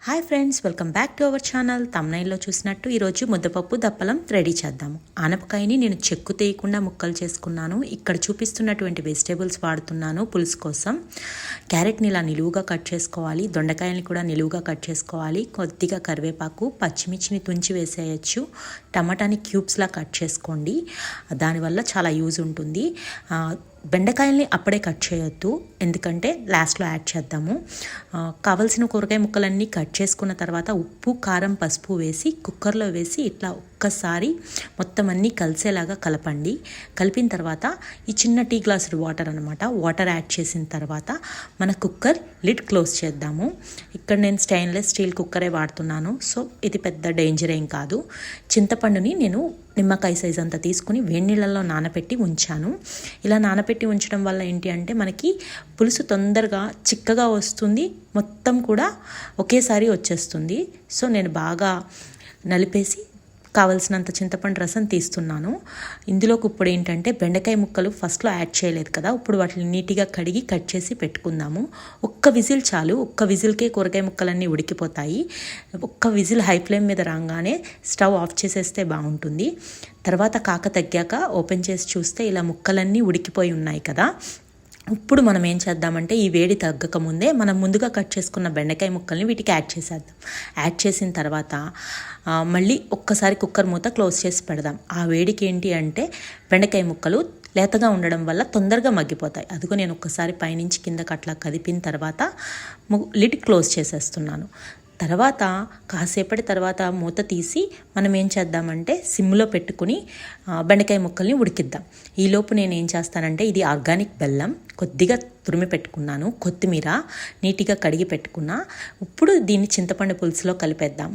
Hi friends, welcome back to our channel. తమ్నైల్లో చూసినట్టు ఈరోజు ముద్దపప్పు దప్పలం రెడీ చేద్దాము. ఆనపకాయని నేను చెక్కు తీయకుండా ముక్కలు చేసుకున్నాను. ఇక్కడ చూపిస్తున్నటువంటి వెజిటేబుల్స్ వాడుతున్నాను పులుసు కోసం. క్యారెట్ని ఇలా నిలువుగా కట్ చేసుకోవాలి, దొండకాయని కూడా నిలువుగా కట్ చేసుకోవాలి, కొద్దిగా కరివేపాకు, పచ్చిమిర్చిని తుంచి వేసేయచ్చు, టమాటాని క్యూబ్స్లా కట్ చేసుకోండి, దానివల్ల చాలా యూజ్ ఉంటుంది. బెండకాయల్ని అప్పుడే కట్ చేయొద్దు, ఎందుకంటే లాస్ట్లో యాడ్ చేద్దాము. కావలసిన కూరగాయ ముక్కలన్నీ కట్ చేసుకున్న తర్వాత ఉప్పు, కారం, పసుపు వేసి కుక్కర్లో వేసి ఇట్లా ఒక్కసారి మొత్తం అన్నీ కలిసేలాగా కలపండి. కలిపిన తర్వాత ఈ చిన్న టీ గ్లాసు వాటర్ యాడ్ చేసిన తర్వాత మన కుక్కర్ లిడ్ క్లోజ్ చేద్దాము. ఇక్కడ నేను స్టెయిన్లెస్ స్టీల్ కుక్కరే వాడుతున్నాను, సో ఇది పెద్ద డేంజర్ ఏం కాదు. చింతపండుని నేను నిమ్మకాయ సైజ్ అంతా తీసుకుని వేడి నీళ్ళల్లో నానబెట్టి ఉంచాను. ఇలా నానబెట్టి ఉంచడం వల్ల ఏంటి అంటే మనకి పులుసు తొందరగా చిక్కగా వస్తుంది, మొత్తం కూడా ఒకేసారి వచ్చేస్తుంది. సో నేను బాగా నలిపేసి కావలసినంత చింతపండు రసం తీస్తున్నాను. ఇందులోకి ఇప్పుడు ఏంటంటే బెండకాయ ముక్కలు ఫస్ట్లో యాడ్ చేయలేదు కదా, ఇప్పుడు వాటిని నీట్గా కడిగి కట్ చేసి పెట్టుకుందాము. ఒక్క విజిల్ చాలు, ఒక్క విజిల్కే కూరగాయ ముక్కలన్నీ ఉడికిపోతాయి. ఒక్క విజిల్ హై ఫ్లేమ్ మీద రాగానే స్టవ్ ఆఫ్ చేసేస్తే బాగుంటుంది. తర్వాత కాక తగ్గాక ఓపెన్ చేసి చూస్తే ఇలా ముక్కలన్నీ ఉడికిపోయి ఉన్నాయి కదా. ఇప్పుడు మనం ఏం చేద్దామంటే ఈ వేడి తగ్గక ముందే మనం ముందుగా కట్ చేసుకున్న బెండకాయ ముక్కల్ని వీటికి యాడ్ చేసేద్దాం. యాడ్ చేసిన తర్వాత మళ్ళీ ఒక్కసారి కుక్కర్ మూత క్లోజ్ చేసి పెడదాం. ఆ వేడికి ఏంటి అంటే బెండకాయ ముక్కలు లేతగా ఉండడం వల్ల తొందరగా మగ్గిపోతాయి. అదిగో నేను ఒక్కసారి పైనుంచి కిందకి అట్లా కదిపిన తర్వాత లిడ్ క్లోజ్ చేసేస్తున్నాను. తర్వాత కాసేపటి తర్వాత మూత తీసి మనం ఏం చేద్దామంటే సిమ్లో పెట్టుకుని బెండకాయ ముక్కల్ని ఉడికిద్దాం. ఈలోపు నేను ఏం చేస్తానంటే ఇది ఆర్గానిక్ బెల్లం కొద్దిగా తురిమి పెట్టుకున్నాను, కొత్తిమీర నీట్గా కడిగి పెట్టుకున్నా. ఇప్పుడు దీన్ని చింతపండు పులుసులో కలిపేద్దాం.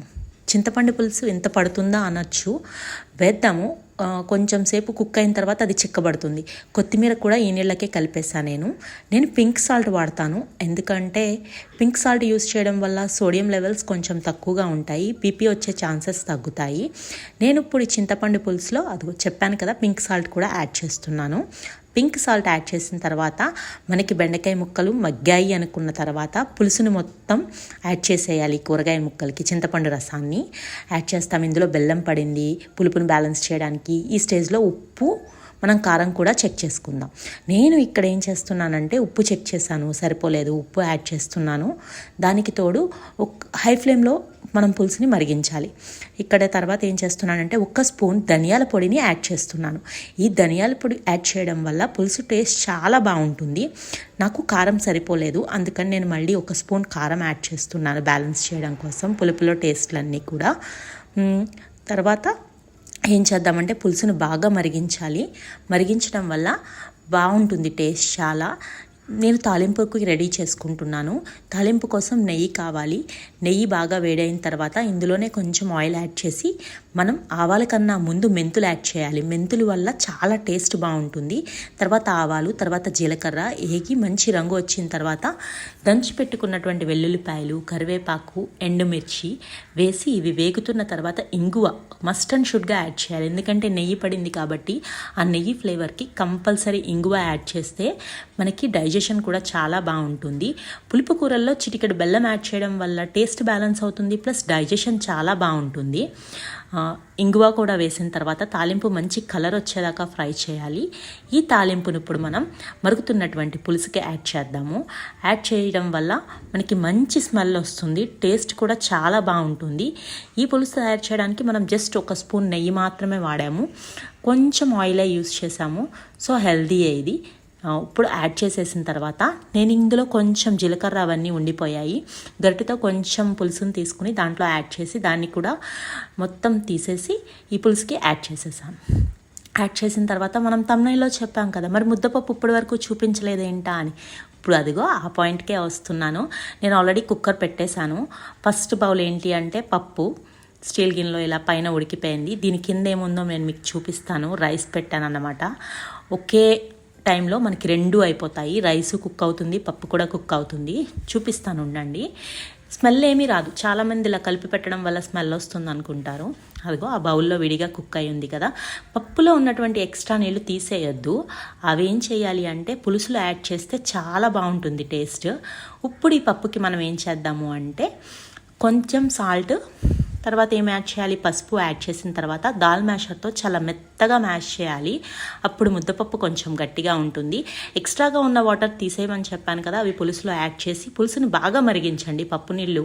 చింతపండు పులుసు ఎంత పడుతుందా అనొచ్చు, వేద్దాము. కొంచెం సేపు కుక్ అయిన తర్వాత అది చిక్కబడుతుంది. కొత్తిమీర కూడా ఈ నీళ్ళకే కలిపేసాను. నేను పింక్ సాల్ట్ వాడతాను, ఎందుకంటే పింక్ సాల్ట్ యూస్ చేయడం వల్ల సోడియం లెవెల్స్ కొంచెం తక్కువగా ఉంటాయి, బీపీ వచ్చే ఛాన్సెస్ తగ్గుతాయి. నేను ఇప్పుడు ఈ చింతపండు పులుసులో అది చెప్పాను కదా, పింక్ సాల్ట్ కూడా యాడ్ చేస్తున్నాను. పింక్ సాల్ట్ యాడ్ చేసిన తర్వాత మనకి బెండకాయ ముక్కలు మగ్గాయి అనుకున్న తర్వాత పులుసుని మొత్తం యాడ్ చేసేయాలి. కూరగాయ ముక్కలకి చింతపండు రసాన్ని యాడ్ చేస్తాం. ఇందులో బెల్లం పడింది పులుపుని బ్యాలెన్స్ చేయడానికి. ఈ స్టేజ్లో ఉప్పు, మనం కారం కూడా చెక్ చేసుకుందాం. నేను ఇక్కడ ఏం చేస్తున్నానంటే ఉప్పు చెక్ చేశాను, సరిపోలేదు, ఉప్పు యాడ్ చేస్తున్నాను. దానికి తోడు హై ఫ్లేమ్లో మనం పులుసుని మరిగించాలి. ఇక్కడ తర్వాత ఏం చేస్తున్నానంటే 1 స్పూన్ ధనియాల పొడిని యాడ్ చేస్తున్నాను. ఈ ధనియాల పొడి యాడ్ చేయడం వల్ల పులుసు టేస్ట్ చాలా బాగుంటుంది. నాకు కారం సరిపోలేదు, అందుకని నేను మళ్ళీ 1 స్పూన్ కారం యాడ్ చేస్తున్నాను బ్యాలెన్స్ చేయడం కోసం పులుపులో టేస్ట్లన్నీ కూడా. తర్వాత ఏం చేద్దామంటే పులుసును బాగా మరిగించాలి. మరిగించడం వల్ల బాగుంటుంది టేస్ట్ చాలా. నేను తాలింపుకి రెడీ చేసుకుంటున్నాను. తాలింపు కోసం నెయ్యి కావాలి. నెయ్యి బాగా వేడైన తర్వాత ఇందులోనే కొంచెం ఆయిల్ యాడ్ చేసి మనం ఆవాల కన్నా ముందు మెంతులు యాడ్ చేయాలి. మెంతుల వల్ల చాలా టేస్ట్ బాగుంటుంది. తర్వాత ఆవాలు, తర్వాత జీలకర్ర ఏగి మంచి రంగు వచ్చిన తర్వాత దంచి పెట్టుకున్నటువంటి వెల్లుల్లిపాయలు, కరివేపాకు, ఎండుమిర్చి వేసి ఇవి వేగుతున్న తర్వాత ఇంగువ మస్ట్ అండ్ షుడ్గా యాడ్ చేయాలి. ఎందుకంటే నెయ్యి పడింది కాబట్టి ఆ నెయ్యి ఫ్లేవర్కి కంపల్సరీ ఇంగువ యాడ్ చేస్తే మనకి డైజెషన్ కూడా చాలా బాగుంటుంది. పులుపు కూరల్లో చిటికెడు బెల్లం యాడ్ చేయడం వల్ల టేస్ట్ బ్యాలెన్స్ అవుతుంది, ప్లస్ డైజెషన్ చాలా బాగుంటుంది. ఇంగువ కూడా వేసిన తర్వాత తాలింపు మంచి కలర్ వచ్చేదాకా ఫ్రై చేయాలి. ఈ తాలింపును ఇప్పుడు మనం మరుగుతున్నటువంటి పులుసుకి యాడ్ చేద్దాము. యాడ్ చేయడం వల్ల మనకి మంచి స్మెల్ వస్తుంది, టేస్ట్ కూడా చాలా బాగుంటుంది. ఈ పులుసు తయారు చేయడానికి మనం జస్ట్ 1 స్పూన్ నెయ్యి మాత్రమే వాడాము, కొంచెం ఆయిలే యూస్ చేసాము. సో హెల్దీ ఇది. ఇప్పుడు యాడ్ చేసేసిన తర్వాత నేను ఇందులో కొంచెం జీలకర్ర అవన్నీ ఉండిపోయాయి, గరిటెతో కొంచెం పులుసుని తీసుకుని దాంట్లో యాడ్ చేసి దాన్ని కూడా మొత్తం తీసేసి ఈ పులుసుకి యాడ్ చేసేసాను. యాడ్ చేసిన తర్వాత మనం తమ్నైల్లో చెప్పాం కదా, మరి ముద్దపప్పు ఇప్పటి వరకు చూపించలేదేంటా అని. ఇప్పుడు అదిగో ఆ పాయింట్కే వస్తున్నాను. నేను ఆల్రెడీ కుక్కర్ పెట్టేశాను. ఫస్ట్ బౌల్ ఏంటి అంటే పప్పు స్టీల్ గిన్నెలో ఇలా పైన ఉడికిపోయింది. దీని కింద ఏముందో నేను మీకు చూపిస్తాను. రైస్ పెట్టాను అన్నమాట. ఒకే టైంలో మనకి 2 అయిపోతాయి, రైస్ కుక్ అవుతుంది, పప్పు కూడా కుక్ అవుతుంది. చూపిస్తాను ఉండండి. స్మెల్ ఏమీ రాదు, చాలామంది ఇలా కలిపి పెట్టడం వల్ల స్మెల్ వస్తుంది అనుకుంటారు. అదిగో ఆ బౌల్లో విడిగా కుక్ అయి ఉంది కదా. పప్పులో ఉన్నటువంటి ఎక్స్ట్రా నీళ్ళు తీసేయొద్దు. అవి ఏం చేయాలి అంటే పులుసులో యాడ్ చేస్తే చాలా బాగుంటుంది టేస్ట్. ఇప్పుడు ఈ పప్పుకి మనం ఏం చేద్దాము అంటే కొంచెం సాల్ట్, తర్వాత ఏం యాడ్ చేయాలి, పసుపు యాడ్ చేసిన తర్వాత దాల్ మ్యాషర్తో చాలా మెత్తగా మ్యాష్ చేయాలి. అప్పుడు ముద్దపప్పు కొంచెం గట్టిగా ఉంటుంది. ఎక్స్ట్రాగా ఉన్న వాటర్ తీసేయమని చెప్పాను కదా, అవి పులుసులో యాడ్ చేసి పులుసుని బాగా మరిగించండి. పప్పు నీళ్ళు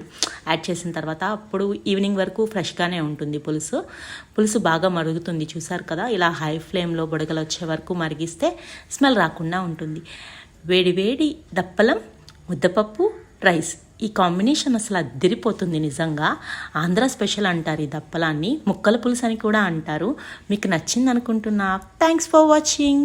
యాడ్ చేసిన తర్వాత అప్పుడు ఈవినింగ్ వరకు ఫ్రెష్గానే ఉంటుంది పులుసు బాగా మరుగుతుంది. చూసారు కదా, ఇలా హై ఫ్లేమ్లో బుడగలు వచ్చే వరకు మరిగిస్తే స్మెల్ రాకుండా ఉంటుంది. వేడి వేడి దప్పలం, ముద్దపప్పు, రైస్, ఈ కాంబినేషన్ అసలు అదిరిపోతుంది నిజంగా. ఆంధ్ర స్పెషల్ అంటారు ఈ దప్పలాన్ని, ముక్కల పులుసు అని కూడా అంటారు. మీకు నచ్చింది అనుకుంటున్నా. Thanks for watching.